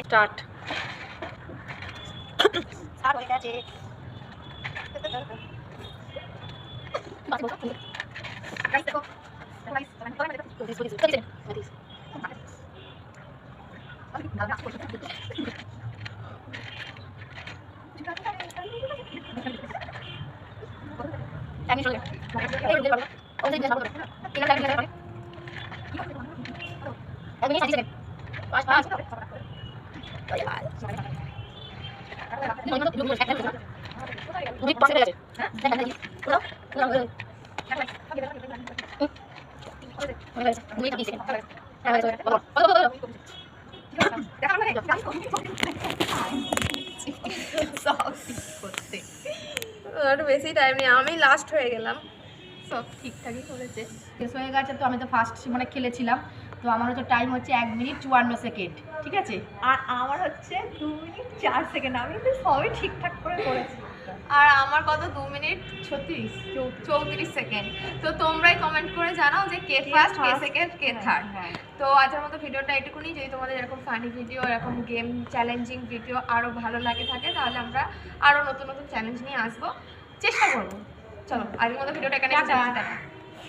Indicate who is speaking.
Speaker 1: Start. আমি চলে বেশি টাইম নেই, আমি লাস্ট হয়ে গেলাম। সব ঠিকঠাকই করেছে,
Speaker 2: শেষ হয়ে গেছে। তো আমি তো ফার্স্ট মানে খেলেছিলাম, তো আমার হচ্ছে টাইম হচ্ছে 1 মিনিট 54 সেকেন্ড, ঠিক আছে।
Speaker 3: আর আমার হচ্ছে 2 মিনিট 4 সেকেন্ড। আমি তো সবই ঠিকঠাক করে করেছি।
Speaker 1: আর আমার কত 2 মিনিট 34 সেকেন্ড। তো তোমরাই কমেন্ট করে জানাও যে কে ফার্স্ট, কে সেকেন্ড, কে থার্ড। তো আজকের মতো ভিডিওটা এটুকুনি। যদি তোমাদের এরকম ফানি ভিডিও, এরকম গেম চ্যালেঞ্জিং ভিডিও আরও ভালো লাগে থাকে, তাহলে আমরা আরও নতুন নতুন চ্যালেঞ্জ নিয়ে আসবো, চেষ্টা করবো। চলো আজকের মতো ভিডিওটা এখানে।